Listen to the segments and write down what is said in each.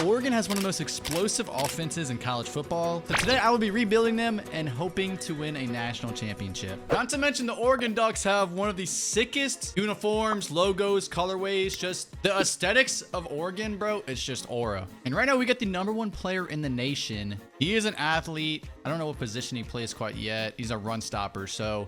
Oregon has one of the most explosive offenses in college football. So today I will be rebuilding them and hoping to win a national championship. Not to mention the Oregon Ducks have one of the sickest uniforms, logos, colorways, just the aesthetics of Oregon, bro. It's just aura. And right now we got the #1 player in the nation. He is an athlete. I don't know what position he plays quite yet. He's a run stopper. So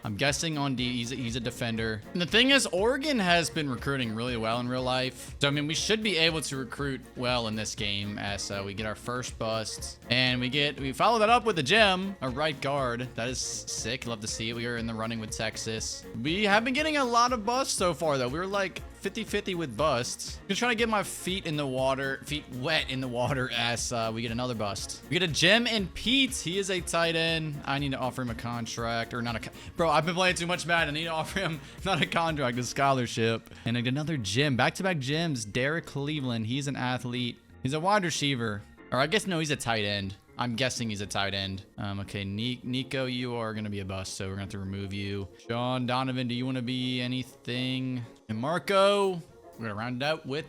I'm guessing on D, he's a defender. And the thing is, Oregon has been recruiting really well in real life. So, I mean, we should be able to recruit well in this game as we get our first bust. And we follow that up with a gem, a right guard. That is sick. Love to see it. We are in the running with Texas. We have been getting a lot of busts so far, though. We were like 50-50 with busts. I'm trying to get my feet wet in the water as we get another bust. We get a gem and Pete. He is a tight end. I need to offer him a contract or not a, bro, I've been playing too much Madden. I need to offer him not a contract, a scholarship. And I get another gem, back-to-back gems. Derek Cleveland. He's an athlete. He's a wide receiver. Or I guess, no, he's a tight end. I'm guessing he's a tight end. Okay, Nico, you are going to be a bust, so we're going to have to remove you. Sean Donovan, do you want to be anything? And Marco, we're going to round it out with,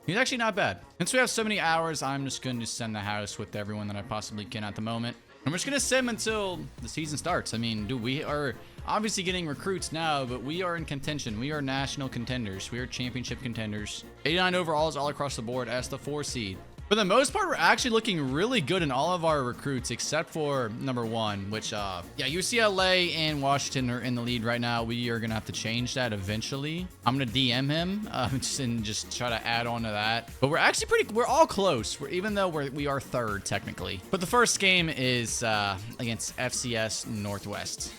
he's actually not bad. Since we have so many hours, I'm just going to send the house with everyone that I possibly can at the moment. I'm just going to sim until the season starts. I mean, dude, we are obviously getting recruits now, but we are in contention. We are national contenders. We are championship contenders. 89 overalls all across the board as the 4 seed. For the most part, we're actually looking really good in all of our recruits, except for #1, which, yeah, UCLA and Washington are in the lead right now. We are going to have to change that eventually. I'm going to DM him and just try to add on to that. But we're actually we're all close, even though we are 3rd, technically. But the first game is against FCS Northwest.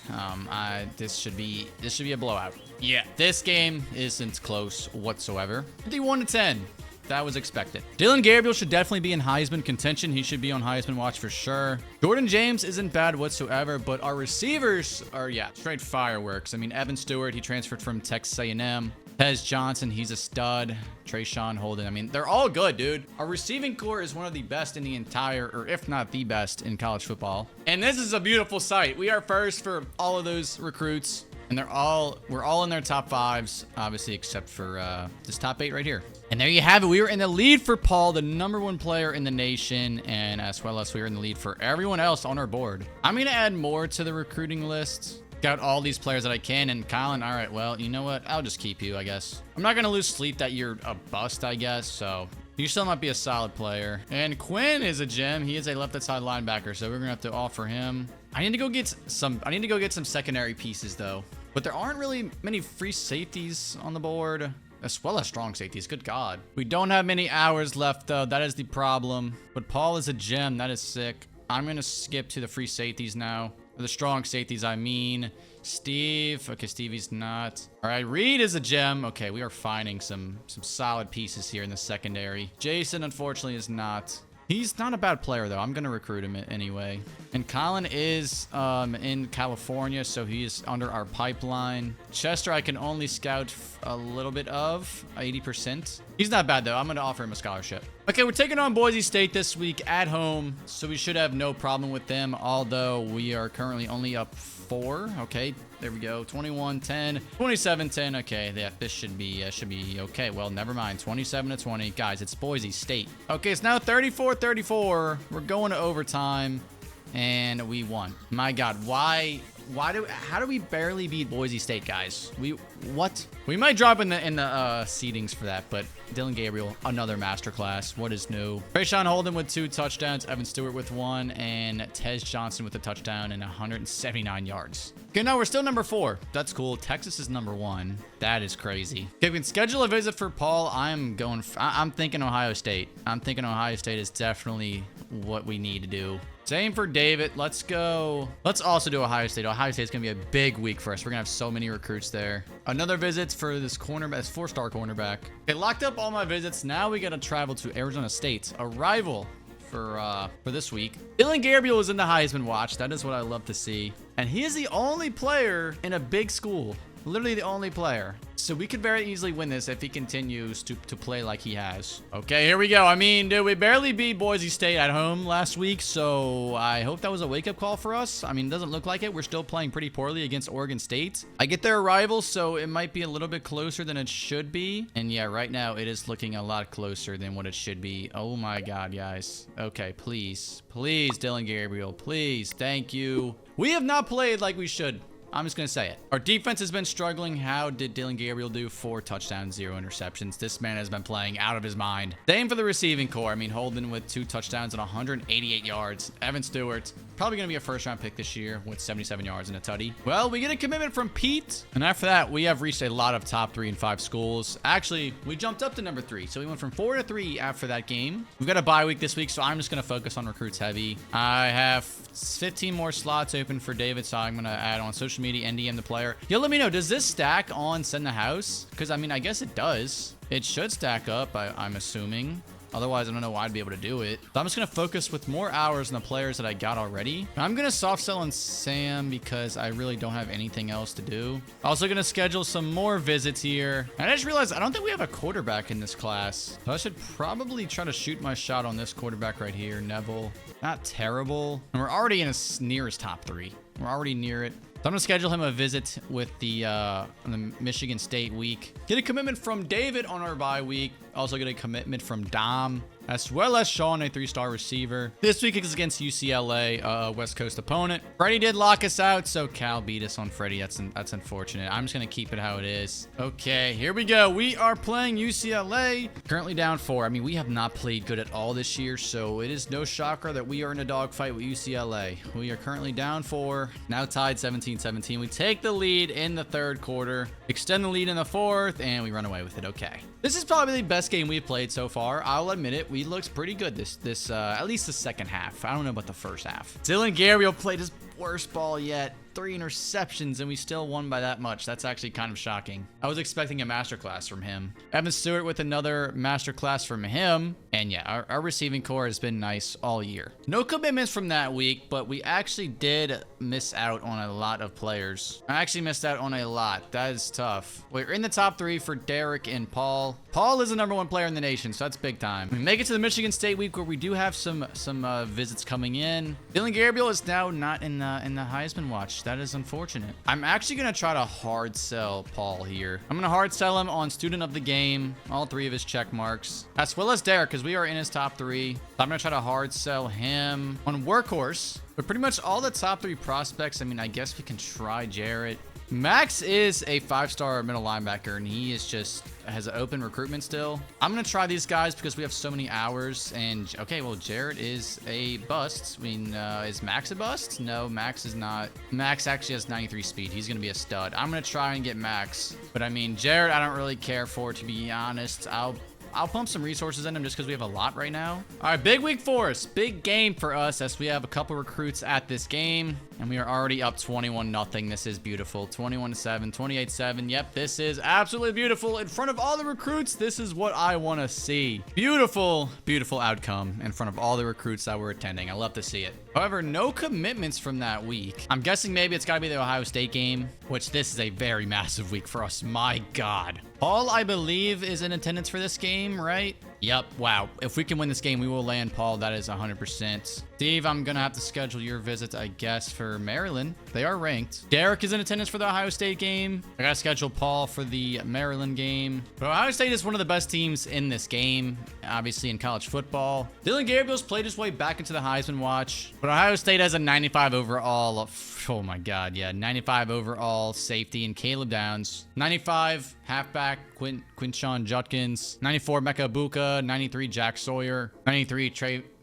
This should be a blowout. Yeah, this game isn't close whatsoever. 51-10. That was expected. Dylan Gabriel should definitely be in Heisman contention. He should be on Heisman watch for sure. Jordan James isn't bad whatsoever, but our receivers are, yeah, straight fireworks. I mean, Evan Stewart, he transferred from Texas A&M. Tez Johnson, he's a stud. Trayshawn Holden, I mean, they're all good, dude. Our receiving core is one of the best in the entire, or if not the best in college football. And this is a beautiful sight. We are first for all of those recruits. And we're all in their top 5s, obviously, except for this top 8 right here. And there you have it. We were in the lead for Paul, the #1 player in the nation, and as well as we were in the lead for everyone else on our board. I'm going to add more to the recruiting list. Got all these players that I can, and Colin, all right, well, you know what? I'll just keep you, I guess. I'm not going to lose sleep that you're a bust, I guess, so you still might be a solid player. And Quinn is a gem. He is a left-side linebacker, so we're going to have to offer him. I need to go get some secondary pieces, though. But there aren't really many free safeties on the board, as well as strong safeties. Good God. We don't have many hours left, though. That is the problem. But Paul is a gem. That is sick. I'm going to skip to the free safeties now. Or the strong safeties, I mean. Steve. Okay, Stevie's not. All right, Reed is a gem. Okay, we are finding some solid pieces here in the secondary. Jason, unfortunately, is not. He's not a bad player, though. I'm going to recruit him anyway. And Colin is in California, so he is under our pipeline. Chester, I can only scout a little bit of, 80%. He's not bad, though. I'm going to offer him a scholarship. Okay, we're taking on Boise State this week at home, so we should have no problem with them, although we are currently only up 4. Okay, there we go. 21-10, 27-10. Okay, yeah, this should be okay. Well, never mind. 27-20. Guys, it's Boise State. Okay, it's now 34-34. We're going to overtime, and we won. My God, how do we barely beat Boise State, guys? What? We might drop in the seedings for that, but Dylan Gabriel, another masterclass. What is new? Trayshawn Holden with 2 touchdowns, Evan Stewart with 1, and Tez Johnson with a touchdown and 179 yards. Okay, no, we're still #4. That's cool. Texas is #1. That is crazy. Okay, we can schedule a visit for Paul. I'm thinking Ohio State. I'm thinking Ohio State is definitely what we need to do. Same for David. Let's go. Let's also do Ohio State. Ohio State's going to be a big week for us. We're going to have so many recruits there. Another visit for this cornerback, this 4-star cornerback. Okay, locked up all my visits. Now we got to travel to Arizona State, a rival for this week. Dylan Gabriel is in the Heisman watch. That is what I love to see. And he is the only player in a big school. Literally the only player. So we could very easily win this if he continues to play like he has. Okay, here we go. I mean, dude, we barely beat Boise State at home last week, so I hope that was a wake-up call for us. I mean, it doesn't look like it. We're still playing pretty poorly against Oregon State. I get their arrival, so it might be a little bit closer than it should be. And yeah, right now it is looking a lot closer than what it should be. Oh my God, guys. Okay, please. Please, Dylan Gabriel. Please. Thank you. We have not played like we should. I'm just going to say it. Our defense has been struggling. How did Dylan Gabriel do? 4 touchdowns, 0 interceptions. This man has been playing out of his mind. Same for the receiving core. I mean, Holden with 2 touchdowns and 188 yards. Evan Stewart, probably going to be a first-round pick this year with 77 yards and a tutty. Well, we get a commitment from Pete. And after that, we have reached a lot of top 3 and 5 schools. Actually, we jumped up to number 3. So we went from 4 to 3 after that game. We've got a bye week this week, so I'm just going to focus on recruits heavy. I have 15 more slots open for David, so I'm going to add on social media and DM the player. Yo, let me know, does this stack on Send the House? Because I mean, I guess it does. It should stack up, I'm assuming. Otherwise, I don't know why I'd be able to do it. So I'm just going to focus with more hours on the players that I got already. I'm going to soft sell on Sam because I really don't have anything else to do. Also going to schedule some more visits here. And I just realized I don't think we have a quarterback in this class. So I should probably try to shoot my shot on this quarterback right here, Neville. Not terrible. And we're already in his nearest top 3. We're already near it. So I'm going to schedule him a visit with the Michigan State week. Get a commitment from David on our bye week. Also get a commitment from Dom, as well as Sean, a 3-star receiver. This week is against UCLA, West Coast opponent. Freddie did lock us out, so Cal beat us on Freddie. That's unfortunate. I'm just going to keep it how it is. Okay, here we go. We are playing UCLA. Currently down 4. I mean, we have not played good at all this year, so it is no shocker that we are in a dogfight with UCLA. We are currently down 4, now tied 17-17. We take the lead in the 3rd quarter, extend the lead in the 4th, and we run away with it. Okay. This is probably the best game we've played so far. I'll admit it. We looked pretty good this at least the second half. I don't know about the first half. Dylan Gabriel played his worst ball yet. 3 interceptions, and we still won by that much. That's actually kind of shocking. I was expecting a masterclass from him. Evan Stewart with another masterclass from him. And yeah, our receiving core has been nice all year. No commitments from that week, but we actually did miss out on a lot of players. I actually missed out on a lot. That is tough. We're in the top 3 for Derek and Paul. Paul is the #1 player in the nation, so that's big time. We make it to the Michigan State week where we do have some visits coming in. Dylan Gabriel is now not in the Heisman watch. That is unfortunate. I'm actually going to try to hard sell Paul here. I'm going to hard sell him on student of the game, all 3 of his check marks, as well as Derek, because we are in his top 3. So I'm going to try to hard sell him on workhorse. But pretty much all the top 3 prospects, I mean, I guess we can try Jarrett. Max is a 5-star middle linebacker, and he is just has an open recruitment still. I'm going to try these guys because we have so many hours. And, okay, well, Jarrett is a bust. I mean, is Max a bust? No, Max is not. Max actually has 93 speed. He's going to be a stud. I'm going to try and get Max. But, I mean, Jarrett, I don't really care for, to be honest. I'll pump some resources in him just because we have a lot right now. All right, big week for us. Big game for us as we have a couple recruits at this game. And we are already up 21-0. This is beautiful. 21-7, 28-7. Yep, this is absolutely beautiful. In front of all the recruits, this is what I want to see. Beautiful, beautiful outcome in front of all the recruits that were attending. I love to see it. However, no commitments from that week. I'm guessing maybe it's got to be the Ohio State game, which this is a very massive week for us. My God. Paul, I believe, is in attendance for this game, right? Yep. Wow. If we can win this game, we will land Paul. That is 100%. Steve, I'm going to have to schedule your visit, I guess, for Maryland. They are ranked. Derek is in attendance for the Ohio State game. I got to schedule Paul for the Maryland game. But Ohio State is one of the best teams in this game, obviously in college football. Dylan Gabriel's played his way back into the Heisman watch. But Ohio State has a 95 overall. Oh my God. Yeah. 95 overall safety and Caleb Downs. 95 halfback Quinshon Judkins. 94 Mecca Ibuka. 93 Jack Sawyer. 93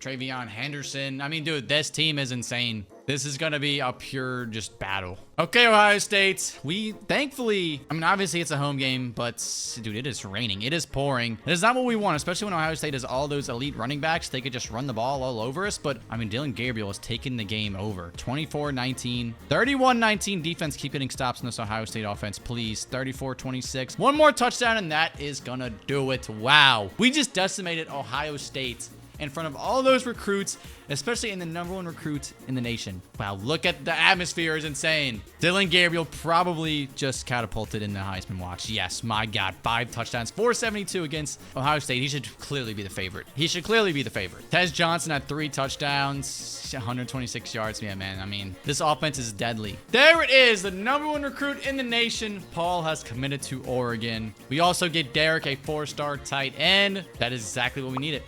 Travion Henderson. I mean, dude, this team is insane. This is going to be a pure just battle. Okay, Ohio State. We thankfully, I mean, obviously it's a home game, but dude, it is raining. It is pouring. It is not what we want, especially when Ohio State has all those elite running backs. They could just run the ball all over us. But I mean, Dylan Gabriel is taking the game over. 24-19, 31-19. Defense keep getting stops in this Ohio State offense, please. 34-26. One more touchdown, and that is going to do it. Wow. We just decimated Ohio State in front of all those recruits, especially in the #1 recruit in the nation. Wow, look at the atmosphere is insane. Dillon Gabriel probably just catapulted in the Heisman watch. Yes, my God, 5 touchdowns, 472 against Ohio State. He should clearly be the favorite. He should clearly be the favorite. Tez Johnson had 3 touchdowns, 126 yards. Yeah, man, I mean, this offense is deadly. There it is, the #1 recruit in the nation. Paul has committed to Oregon. We also get Derek, a 4-star tight end. That is exactly what we needed.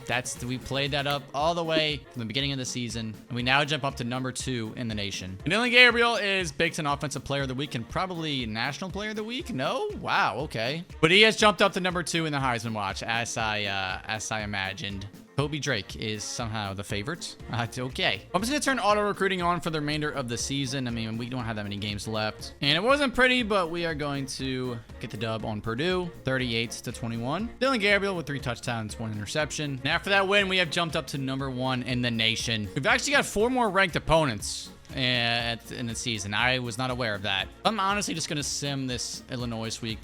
We played that up all the way from the beginning of the season, and we now jump up to #2 in the nation. And Dillon Gabriel is Big Ten Offensive Player of the Week and probably National Player of the Week. No, wow, okay, but he has jumped up to #2 in the Heisman watch, as I imagined. Kobe Drake is somehow the favorite. Okay. I'm just going to turn auto recruiting on for the remainder of the season. I mean, we don't have that many games left. And it wasn't pretty, but we are going to get the dub on Purdue, 38-21. Dillon Gabriel with 3 touchdowns, 1 interception. And after that win, we have jumped up to #1 in the nation. We've actually got 4 more ranked opponents in the season. I was not aware of that. I'm honestly just going to sim this Illinois week.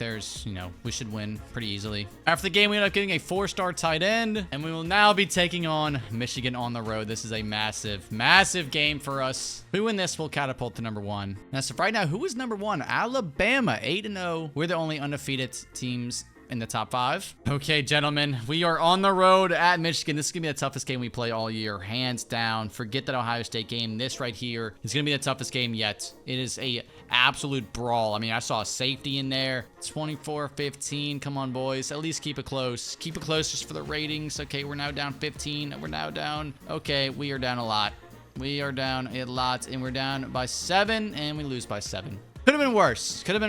We should win pretty easily. After the game, we ended up getting a 4-star tight end, and we will now be taking on Michigan on the road. This is a massive, massive game for us. If we win this, we'll catapult to #1. Now, so right now, who is #1? Alabama, 8-0. We're the only undefeated teams in the top 5. Okay, gentlemen, we are on the road at Michigan. This is gonna be the toughest game we play all year, hands down. Forget that Ohio State game. This right here is gonna be the toughest game yet. It is a absolute brawl. I mean, I saw a safety in there. 24-15. Come on, boys, at least keep it close. Keep it close just for the ratings. Okay, we're now down 15. We're now down. Okay, we are down a lot. We are down a lot, and we're down by 7, and we lose by 7. Could have been worse. Could have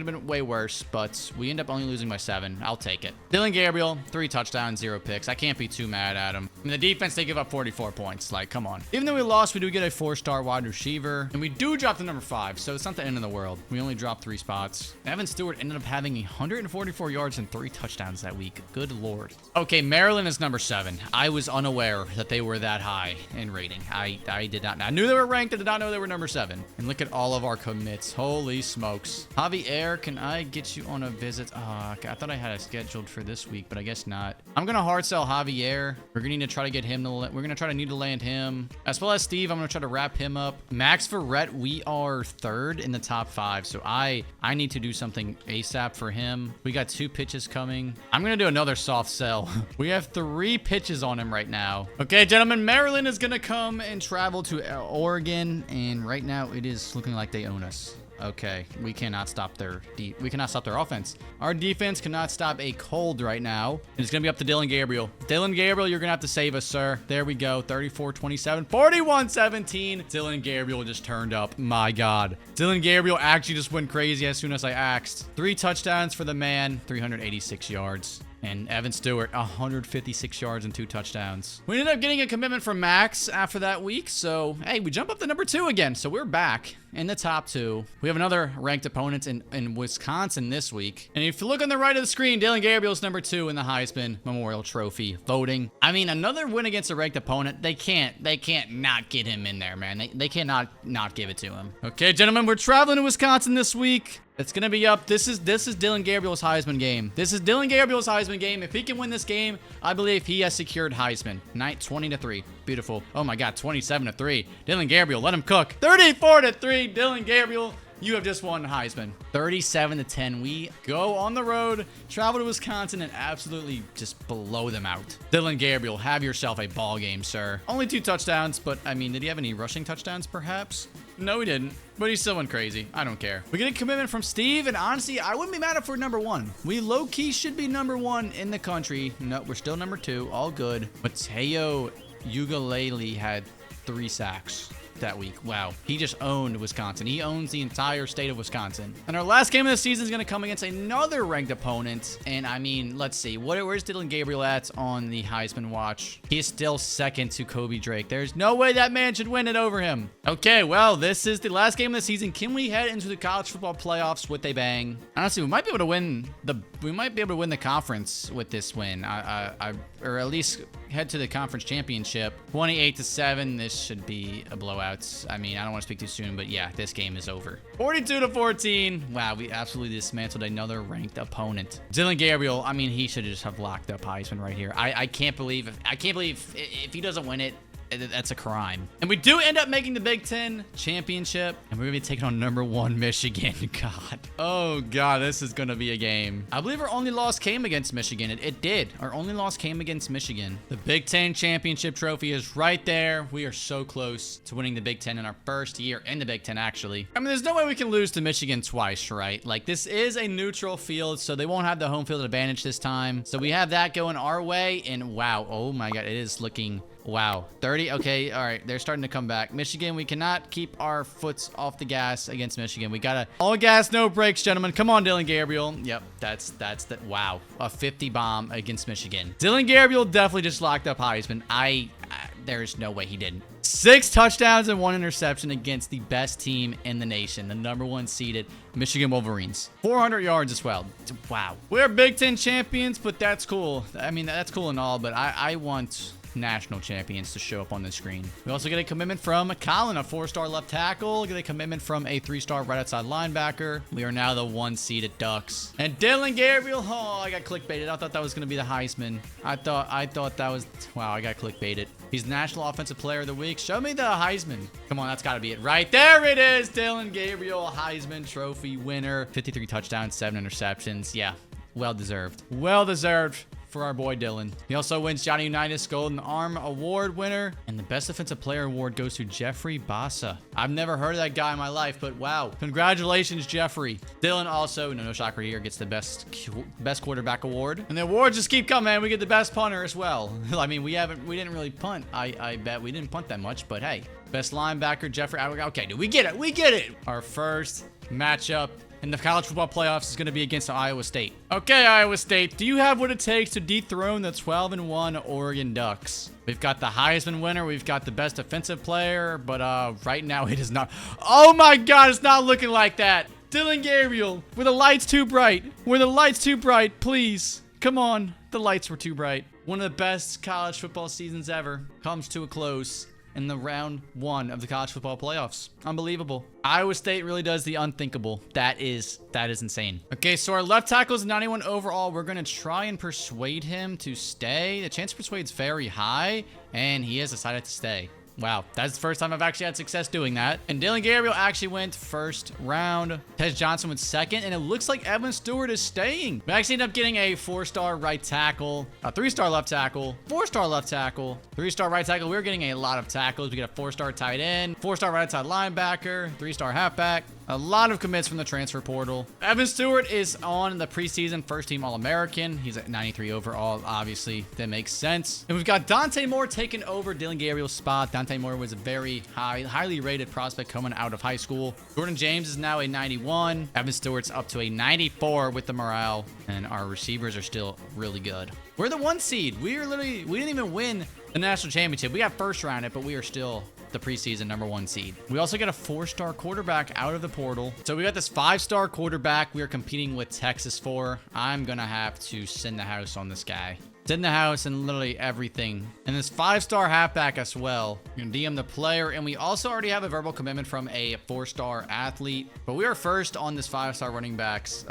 been way worse, but we end up only losing by 7. I'll take it. Dillon Gabriel, 3 touchdowns, 0 picks. I can't be too mad at him. I mean, the defense, they give up 44 points. Like, come on. Even though we lost, we do get a 4-star wide receiver, and we do drop to #5, so it's not the end of the world. We only dropped 3 spots. Evan Stewart ended up having 144 yards and 3 touchdowns that week. Good Lord. Okay, Maryland is #7. I was unaware that they were that high in rating. I did not know. I knew they were ranked. I did not know they were #7. And look at all of our commits. Holy smokes. Javier, can I get you on a visit? I thought I had it scheduled for this week, but I guess not. I'm going to hard sell Javier. We're going to need to try to get him we're going to try to need to land him. As well as Steve, I'm going to try to wrap him up. Max Verrett, we are 3rd in the top 5, so I need to do something ASAP for him. We got 2 pitches coming. I'm going to do another soft sell. We have 3 pitches on him right now. Okay, gentlemen, Maryland is going to come and travel to Oregon, and right now it is looking like they own us. Okay, we cannot stop their offense. Our defense cannot stop a cold right now. And it's going to be up to Dillon Gabriel. Dillon Gabriel, you're going to have to save us, sir. There we go. 34-27, 41-17. Dillon Gabriel just turned up. My God. Dillon Gabriel actually just went crazy as soon as I axed. 3 touchdowns for the man, 386 yards. And Evan Stewart, 156 yards and 2 touchdowns. We ended up getting a commitment from Max after that week. So, hey, we jump up to #2 again. So we're back in the top 2. We have another ranked opponent in Wisconsin this week. And if you look on the right of the screen, Dillon Gabriel's #2 in the Heisman Memorial Trophy voting. I mean, another win against a ranked opponent. They can't not get him in there, man. They cannot not give it to him. Okay, gentlemen, we're traveling to Wisconsin this week. It's going to be up. This is Dillon Gabriel's Heisman game. This is Dillon Gabriel's Heisman game. If he can win this game, I believe he has secured Heisman. 20-3. Beautiful. Oh my God, 27-3. Dillon Gabriel, let him cook. 34-3. Dillon Gabriel, you have just won Heisman. 37-10. We go on the road, travel to Wisconsin, and absolutely just blow them out. Dillon Gabriel, have yourself a ball game, sir. Only 2 touchdowns, but I mean, did he have any rushing touchdowns, perhaps? No, he didn't. But he still went crazy. I don't care. We get a commitment from Steve, and honestly, I wouldn't be mad if we're #1. We low-key should be #1 in the country. No, we're still #2. All good. Mateo Ugalele had 3 sacks that week. Wow. He just owned Wisconsin. He owns the entire state of Wisconsin. And our last game of the season is going to come against another ranked opponent. And I mean, let's see. Where's Dillon Gabriel at on the Heisman watch? He is still 2nd to Kobe Drake. There's no way that man should win it over him. Okay, well, this is the last game of the season. Can we head into the college football playoffs with a bang? Honestly, we might be able to win the we might be able to win the conference with this win. Or at least head to the conference championship. 28-7. This should be a blowout. I mean, I don't want to speak too soon, but yeah, this game is over. 42-14. Wow, we absolutely dismantled another ranked opponent. Dylan Gabriel, I mean, he should just have locked up Heisman right here. I can't believe if he doesn't win it, that's a crime. And we do end up making the Big Ten championship, and we're gonna be taking on #1 Michigan. God. Oh God, this is gonna be a game. I believe our only loss came against Michigan. It did. Our only loss came against Michigan. The Big Ten championship trophy is right there. We are so close to winning the Big Ten in our first year in the Big Ten, actually. I mean, there's no way we can lose to Michigan twice, right? Like, this is a neutral field, so they won't have the home field advantage this time. So we have that going our way, and wow, oh my God, it is looking... Wow. 30. Okay. All right. They're starting to come back. Michigan, we cannot keep our foots off the gas against Michigan. We gotta all gas, no brakes, gentlemen. Come on, Dylan Gabriel. Yep. That's that. Wow. A 50 bomb against Michigan. Dylan Gabriel definitely just locked up Heisman. There's no way he didn't. 6 touchdowns and 1 interception against the best team in the nation, the #1 seeded Michigan Wolverines. 400 yards as well. Wow. We're Big Ten champions, but that's cool. I mean, that's cool and all, but I want national champions to show up on the screen. We also get a commitment from Colin, a 4-star left tackle. Get a commitment from a 3-star right outside linebacker. We are now the 1 seeded Ducks. And Dylan Gabriel, oh, I got clickbaited. I thought that was going to be the Heisman. I thought that was, wow, I got clickbaited. He's National Offensive Player of the Week. Show me the Heisman. Come on, that's got to be it. Right there it is. Dylan Gabriel, Heisman Trophy winner. 53 touchdowns, 7 interceptions. Yeah, well deserved. Well deserved for our boy Dylan. He also wins Johnny Unitas Golden Arm Award winner, and the Best Defensive Player Award goes to Jeffrey Bassa. I've never heard of that guy in my life, but wow. Congratulations, Jeffrey. Dylan also, no shocker here, gets the Best Quarterback Award. And the awards just keep coming, man. We get the Best Punter as well. I mean, we didn't really punt. I bet we didn't punt that much, but hey. Best Linebacker, Jeffrey. Okay, dude, we get it. We get it. Our first matchup in the college football playoffs is going to be against Iowa State. Okay, Iowa State, do you have what it takes to dethrone the 12-1 Oregon Ducks? We've got the Heisman winner. We've got the best defensive player, but right now it is not. Oh my God, it's not looking like that. Dylan Gabriel, were the lights too bright? Were the lights too bright? Please, come on. The lights were too bright. One of the best college football seasons ever comes to a close in the round 1 of the college football playoffs. Unbelievable. Iowa State really does the unthinkable. That is insane. Okay, so our left tackle is 91 overall. We're going to try and persuade him to stay. The chance to persuade is very high, and he has decided to stay. Wow, that's the first time I've actually had success doing that. And Dylan Gabriel actually went first round. Tej Johnson went second, and it looks like Evan Stewart is staying. We actually ended up getting a 4-star right tackle, a 3-star left tackle, 4-star left tackle, 3-star right tackle. We're getting a lot of tackles. We got a 4-star tight end, 4-star right side linebacker, 3-star halfback. A lot of commits from the transfer portal. Evan Stewart is on the preseason first-team All-American. He's at 93 overall, obviously. That makes sense. And we've got Dante Moore taking over Dylan Gabriel's spot. Dante Moore was a very highly rated prospect coming out of high school. Jordan James is now a 91. Evan Stewart's up to a 94 with the morale. And our receivers are still really good. We're the 1 seed. We didn't even win the national championship. We got first round it, but we are still the preseason #1 seed. We also get a 4-star quarterback out of the portal. So we got this 5-star quarterback we are competing with Texas for. I'm gonna have to send the house on this guy. Send the house and literally everything. And this 5-star halfback as well. We're gonna DM the player, and we also already have a verbal commitment from a 4-star athlete. But we are first on this 5-star running backs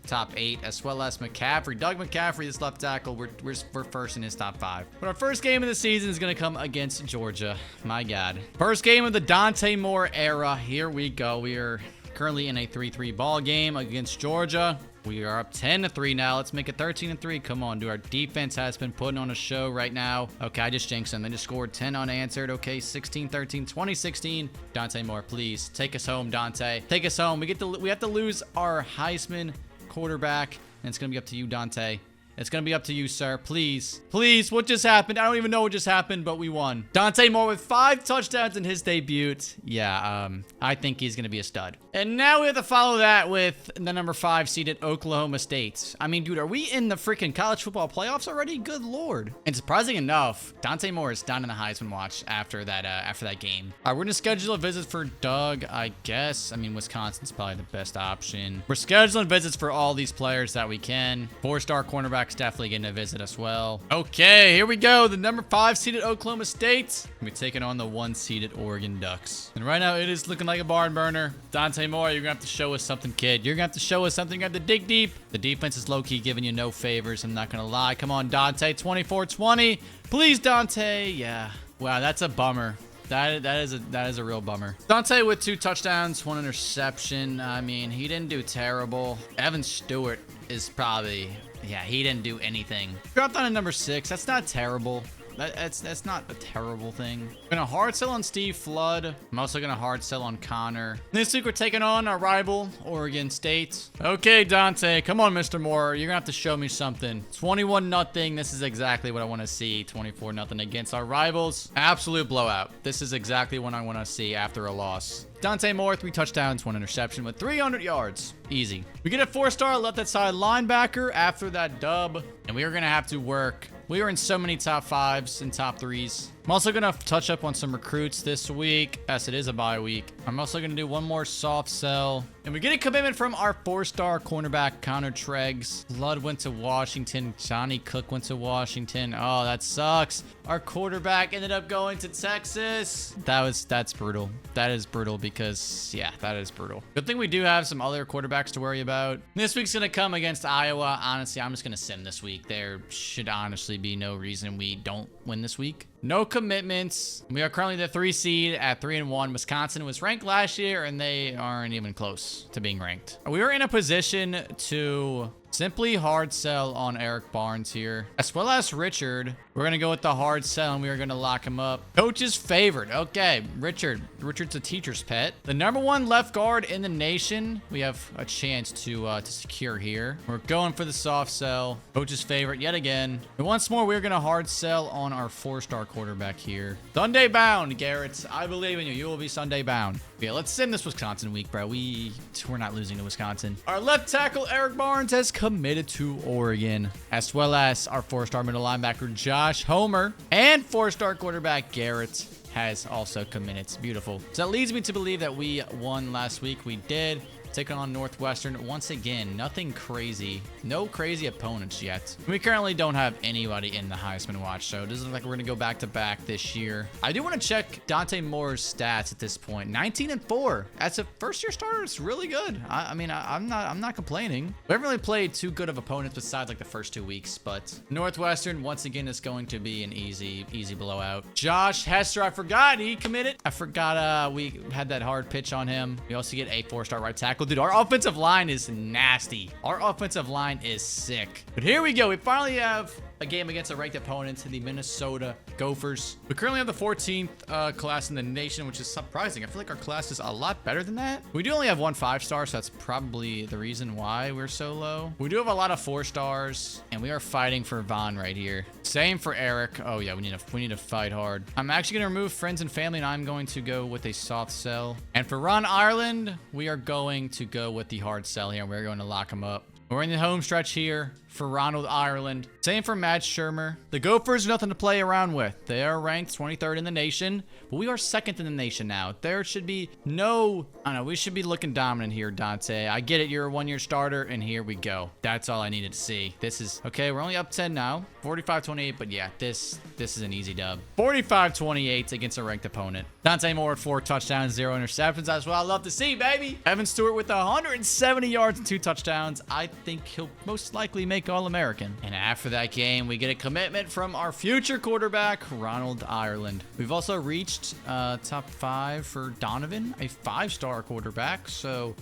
top 8, as well as McCaffrey. Doug McCaffrey, this left tackle, we're first in his top 5. But our first game of the season is going to come against Georgia. My God. First game of the Dante Moore era. Here we go. We are currently in a 3-3 ball game against Georgia. We are up 10-3 now. Let's make it 13-3. Come on, dude. Our defense has been putting on a show right now. Okay, I just jinxed them. They just scored 10 unanswered. Okay, 16-13, 2016. Dante Moore, please take us home, Dante. Take us home. We have to lose our Heisman quarterback, and it's gonna be up to you, Dante. It's going to be up to you, sir. Please. Please, what just happened? I don't even know what just happened, but we won. Dante Moore with 5 touchdowns in his debut. Yeah, I think he's going to be a stud. And now we have to follow that with the number 5 seeded Oklahoma State. I mean, dude, are we in the freaking college football playoffs already? Good Lord. And surprising enough, Dante Moore is down in the Heisman watch after that game. All right, we're going to schedule a visit for Doug, I guess. I mean, Wisconsin's probably the best option. We're scheduling visits for all these players that we can. 4-star cornerback's definitely getting a visit as well. Okay, here we go. The number 5 seeded Oklahoma State. We're taking on the 1 seeded Oregon Ducks. And right now, it is looking like a barn burner. Dante Moore, you're going to have to show us something, kid. You're going to have to show us something. You're going to have to dig deep. The defense is low-key giving you no favors. I'm not going to lie. Come on, Dante. 24-20. Please, Dante. Yeah. Wow, that's a bummer. That is a real bummer. Dante with 2 touchdowns, 1 interception. I mean, he didn't do terrible. Evan Stewart is probably, yeah, he didn't do anything. Dropped on a number 6. That's not terrible. That's not a terrible thing. I'm gonna hard sell on Steve Flood. I'm also gonna hard sell on Connor. This week we're taking on our rival, Oregon State. Okay, Dante, come on, Mr. Moore. You're gonna have to show me something. 21-0. This is exactly what I want to see. 24-0 against our rivals. Absolute blowout. This is exactly what I want to see after a loss. Dante Moore, 3 touchdowns, 1 interception with 300 yards. Easy. We get a 4-star left side linebacker after that dub, and we are gonna have to work. We are in so many top 5s and top 3s. I'm also going to touch up on some recruits this week, as it is a bye week. I'm also going to do one more soft sell. And we get a commitment from our 4-star cornerback, Connor Treggs. Flood went to Washington. Johnny Cook went to Washington. Oh, that sucks. Our quarterback ended up going to Texas. That's brutal. That is brutal because, yeah, that is brutal. Good thing we do have some other quarterbacks to worry about. This week's going to come against Iowa. Honestly, I'm just going to sim this week. There should honestly be no reason we don't win this week. No commitments. We are currently the 3 seed at 3-1. Wisconsin was ranked last year, and they aren't even close to being ranked. We are in a position to simply hard sell on Eric Barnes here, as well as Richard. We're going to go with the hard sell, and we are going to lock him up. Coach's favorite. Okay, Richard's a teacher's pet. The number 1 left guard in the nation. We have a chance to secure here. We're going for the soft sell. Coach's favorite yet again. And once more, we're going to hard sell on our 4-star quarterback here. Sunday bound, Garrett. I believe in you. You will be Sunday bound. Yeah, let's sim this Wisconsin week, bro. We're not losing to Wisconsin. Our left tackle, Eric Barnes, has committed to Oregon, as well as our 4-star middle linebacker, Josh Homer, and 4-star quarterback, Garrett, has also committed. It's beautiful. So that leads me to believe that we won last week. We did. Taking on Northwestern once again. Nothing crazy. No crazy opponents yet. We currently don't have anybody in the Heisman watch, so it doesn't look like we're going to go back-to-back this year. I do want to check Dante Moore's stats at this point. 19-4. As a first-year starter, it's really good. I mean, I'm not complaining. We haven't really played too good of opponents besides like the first 2 weeks, but Northwestern once again is going to be an easy blowout. Josh Hester, I forgot he committed. I forgot we had that hard pitch on him. We also get a 4-star right tackle. Dude, our offensive line is nasty. Our offensive line is sick. But here we go. We finally have a game against a ranked opponent, the Minnesota Gophers. We currently have the 14th class in the nation, which is surprising. I feel like our class is a lot better than that. We do only have 1 5-star, so that's probably the reason why we're so low. We do have a lot of 4-stars, and we are fighting for Vaughn right here. Same for Eric. Oh yeah, we need to fight hard. I'm actually going to remove friends and family, and I'm going to go with a soft sell. And for Ron Ireland, we are going to go with the hard sell here, and we're going to lock him up. We're in the home stretch here for Ronald Ireland. Same for Matt Shermer. The Gophers are nothing to play around with. They are ranked 23rd in the nation, but we are 2nd in the nation now. There should be no, I don't know, we should be looking dominant here, Dante. I get it, you're a 1-year starter, and here we go. That's all I needed to see. This is, okay, we're only up 10 now. 45-28, but yeah, this is an easy dub. 45-28 against a ranked opponent. Dante Moore with 4 touchdowns, 0 interceptions. That's what I love to see, baby. Evan Stewart with 170 yards and 2 touchdowns. I think he'll most likely make All-American. And after that game, we get a commitment from our future quarterback, Ronald Ireland. We've also reached top 5 for Donovan, a 5-star quarterback. So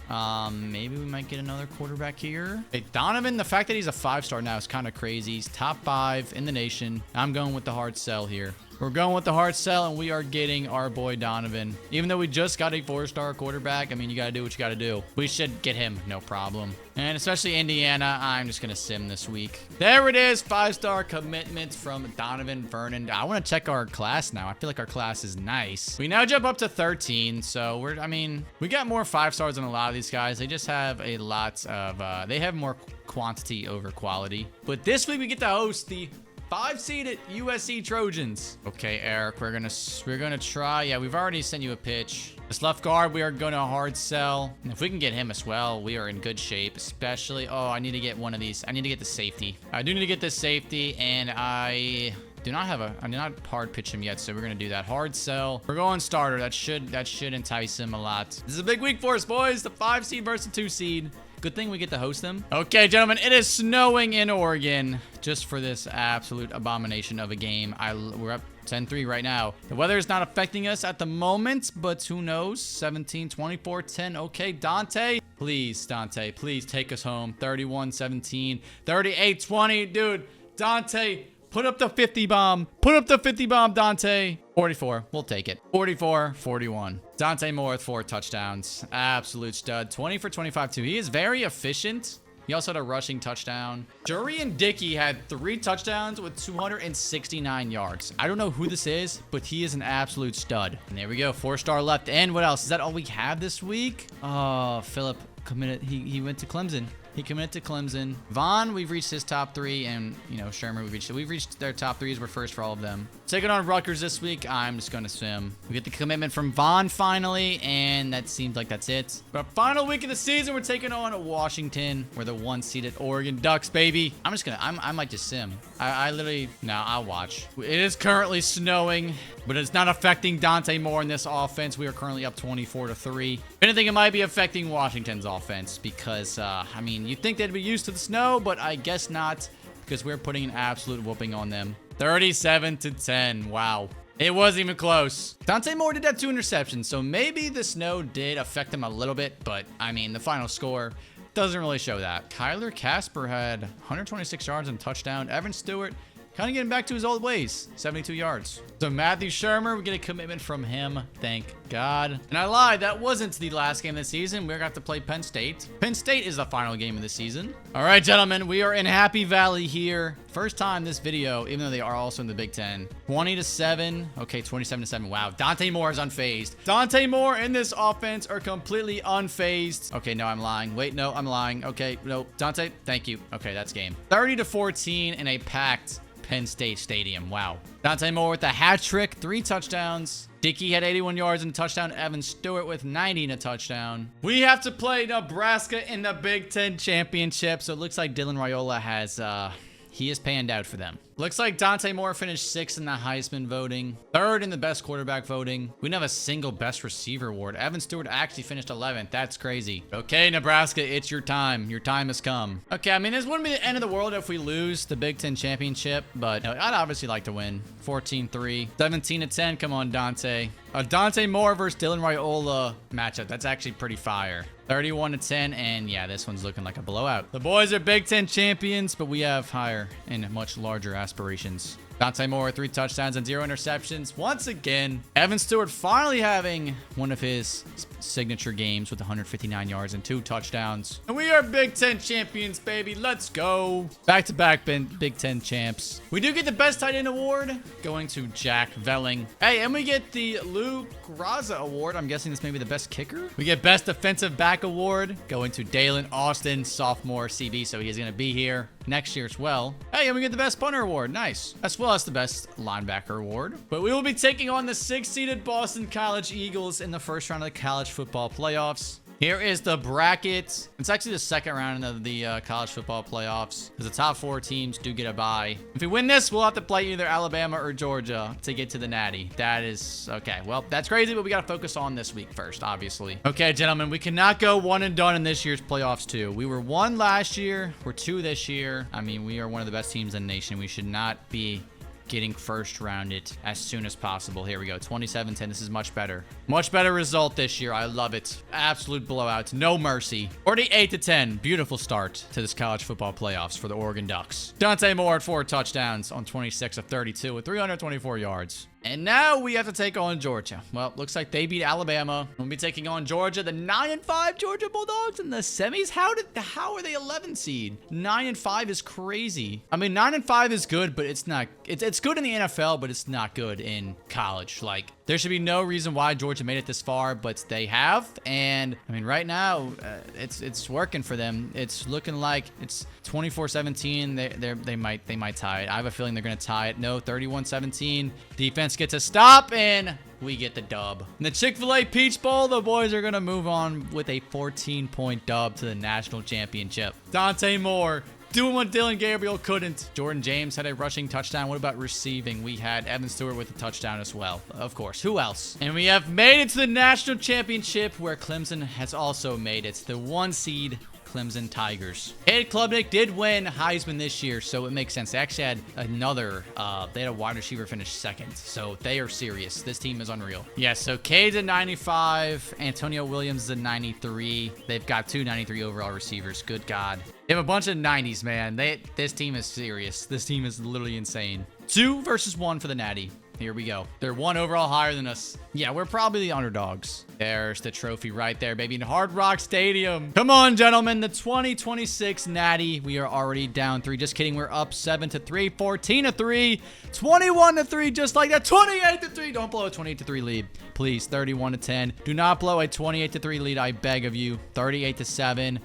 maybe we might get another quarterback here. Hey, Donovan, the fact that he's a 5-star now is kind of crazy. He's top 5 in the nation. I'm going with the hard sell here. We're going with the hard sell, and we are getting our boy Donovan. Even though we just got a 4-star quarterback, I mean, you got to do what you got to do. We should get him, no problem. And especially Indiana, I'm just going to sim this week. There it is, 5-star commitment from Donovan Vernon. I want to check our class now. I feel like our class is nice. We now jump up to 13, so I mean, we got more 5-stars than a lot of these guys. They just have a lot of, they have more quantity over quality. But this week we get to host the 5-seeded USC Trojans. Okay, Eric, we're gonna try. Yeah, we've already sent you a pitch. This left guard, we are gonna hard sell. And if we can get him as well, we are in good shape. Especially, oh, I need to get one of these. I need to get the safety. I do need to get this safety, and I did not hard pitch him yet, so we're gonna do that. Hard sell. We're going starter. That should entice him a lot. This is a big week for us, boys. The 5 seed versus the 2 seed. Good thing we get to host them. Okay, gentlemen, it is snowing in Oregon just for this absolute abomination of a game. We're up 10-3 right now. The weather is not affecting us at the moment, but who knows? 17, 24, 10. Okay, Dante. Please, Dante, please take us home. 31-17, 38-20. Dude, Dante, put up the 50 bomb. Put up the 50 bomb, Dante. 44. We'll take it. 44-41. Dante Moore with 4 touchdowns. Absolute stud. 20 for 25 too. He is very efficient. He also had a rushing touchdown. Jurian Dickey had 3 touchdowns with 269 yards. I don't know who this is, but he is an absolute stud. And there we go. 4-star left. And what else? Is that all we have this week? Oh, Philip committed. He went to Clemson. He committed to Clemson. Vaughn, we've reached his top 3, and, you know, Shermer, we've reached their top 3s. We're first for all of them. Taking on Rutgers this week, I'm just going to sim. We get the commitment from Vaughn finally, and that seems like that's it. But final week of the season, we're taking on Washington. We're the 1-seeded Oregon Ducks, baby. I might just sim. I literally, no, I'll watch. It is currently snowing, but it's not affecting Dante Moore in this offense. We are currently up 24-3. If anything, it might be affecting Washington's offense because, I mean, you'd think they'd be used to the snow, but I guess not because we're putting an absolute whooping on them. 37-10. Wow. It wasn't even close. Dante Moore did have 2 interceptions, so maybe the snow did affect him a little bit, but, I mean, the final score doesn't really show that. Kyler Casper had 126 yards and a touchdown. Evan Stewart kind of getting back to his old ways. 72 yards. So Matthew Shermer, we get a commitment from him. Thank God. And I lied. That wasn't the last game of the season. We're going to have to play Penn State. Penn State is the final game of the season. All right, gentlemen. We are in Happy Valley here. First time this video, even though they are also in the Big Ten. 20-7. Okay, 27-7. Wow. Dante Moore is unfazed. Dante Moore and this offense are completely unfazed. Okay, no, I'm lying. Wait, no, I'm lying. Okay, no. Dante, thank you. Okay, that's game. 30-14 in a packed Penn State Stadium. Wow. Dante Moore with the hat trick, 3 touchdowns. Dickey had 81 yards and a touchdown. Evan Stewart with 90 and a touchdown. We have to play Nebraska in the Big Ten Championship. So it looks like Dylan Raiola has, he is panned out for them. Looks like Dante Moore finished 6th in the Heisman voting, 3rd in the best quarterback voting. We didn't have a single best receiver award. Evan Stewart actually finished 11th. That's crazy. Okay, Nebraska, it's your time. Your time has come. Okay, I mean, this wouldn't be the end of the world if we lose the Big Ten Championship, but I'd obviously like to win. 14-3, 17-10. Come on, Dante. A Dante Moore versus Dylan Raiola matchup. That's actually pretty fire. 31-10, and yeah, this one's looking like a blowout. The boys are Big Ten champions, but we have higher and much larger aspirations. Dante Moore, 3 touchdowns and 0 interceptions. Once again, Evan Stewart finally having one of his signature games with 159 yards and 2 touchdowns. And we are Big Ten champions, baby. Let's go. Back-to-back Big Ten champs. We do get the Best Tight End Award going to Jack Velling. Hey, and we get the Lou Graza Award. I'm guessing this may be the best kicker. We get Best Defensive Back Award going to Dalen Austin, sophomore CB, so he's going to be here next year as well. Hey, and we get the Best Punter Award. Nice. As well as the Best Linebacker Award. But we will be taking on the 6-seeded Boston College Eagles in the first round of the college football playoffs. Here is the bracket. It's actually the second round of the college football playoffs because the top 4 teams do get a bye. If we win this, we'll have to play either Alabama or Georgia to get to the Natty. That is okay. Well, that's crazy, but we got to focus on this week first, obviously. Okay, gentlemen, we cannot go 1 and done in this year's playoffs too. We were 1 last year. We're 2 this year. I mean, we are one of the best teams in the nation. We should not be getting first rounded as soon as possible. Here we go. 27-10. This is much better. Much better result this year. I love it. Absolute blowout. No mercy. 48-10. Beautiful start to this college football playoffs for the Oregon Ducks. Dante Moore at 4 touchdowns on 26 of 32 with 324 yards. And now we have to take on Georgia. Well, looks like they beat Alabama. We'll be taking on Georgia, the 9-5 Georgia Bulldogs in the semis. How are they 11 seed? 9-5 is crazy. I mean, 9-5 is good, but it's not. It's good in the NFL, but it's not good in college. Like, there should be no reason why Georgia made it this far, but they have. And I mean, right now, it's working for them. It's looking like it's 24-17. They might tie it. I have a feeling they're gonna tie it. No, 31-17. Defense gets a stop, and we get the dub. In the Chick-fil-A Peach Bowl, the boys are gonna move on with a 14-point dub to the national championship. Dante Moore doing what Dylan Gabriel couldn't. Jordan James had a rushing touchdown. What about receiving? We had Evan Stewart with a touchdown as well. Of course. Who else? And we have made it to the national championship, where Clemson has also made it. The 1 seed Clemson Tigers. Cade Klubnik did win Heisman this year, so it makes sense. They actually had another, they had a wide receiver finish second, so they are serious. This team is unreal. Yeah, so Cade's at 95, Antonio Williams is at 93. They've got 2 93 overall receivers. Good God. They have a bunch of 90s, man. This team is serious. This team is literally insane. 2 versus 1 for the Natty. Here we go. They're 1 overall higher than us. Yeah, we're probably the underdogs. There's the trophy right there, baby, in Hard Rock Stadium. Come on, gentlemen. The 2026 Natty. We are already down 3. Just kidding. We're up 7-3, 14-3, 21-3, just like that. 28-3. Don't blow a 28-3 lead, please. 31-10. Do not blow a 28-3 lead, I beg of you. 38-7.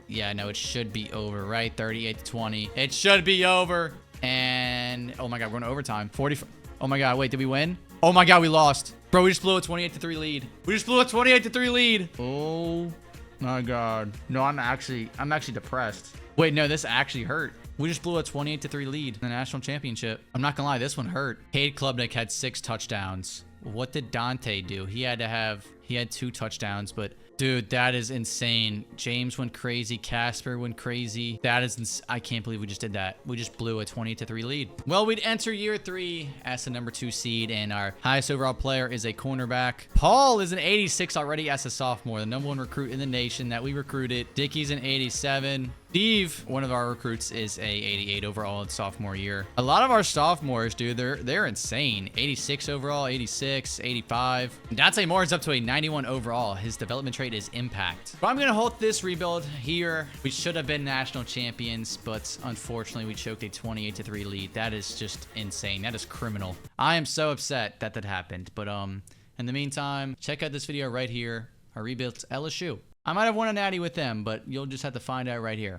Yeah, no, it should be over, right? 38-20. It should be over. And oh my God, we're going to overtime. 40. Oh my God, wait, did we win? Oh my God, we lost. Bro, we just blew a 28-3 lead. We just blew a 28-3 lead. Oh my God. No, I'm actually depressed. Wait, no, this actually hurt. We just blew a 28-3 lead in the national championship. I'm not gonna lie, this one hurt. Cade Klubnik had 6 touchdowns. What did Dante do? He had 2 touchdowns, but dude, that is insane. James went crazy. Casper went crazy. That is I can't believe we just did that. We just blew a 28-3 lead. Well, we'd enter year 3 as the number 2 seed, and our highest overall player is a cornerback. Paul is an 86 already as a sophomore, the number 1 recruit in the nation that we recruited. Dickey's an 87. Steve, one of our recruits, is a 88 overall in sophomore year. A lot of our sophomores, dude, they're insane. 86 overall, 86, 85. Dante Moore is up to a 91 overall. His development trait is impact. But I'm going to hold this rebuild here. We should have been national champions, but unfortunately we choked a 28-3 lead. That is just insane. That is criminal. I am so upset that happened. But in the meantime, check out this video right here. I rebuilt LSU. I might have won a natty with them, but you'll just have to find out right here.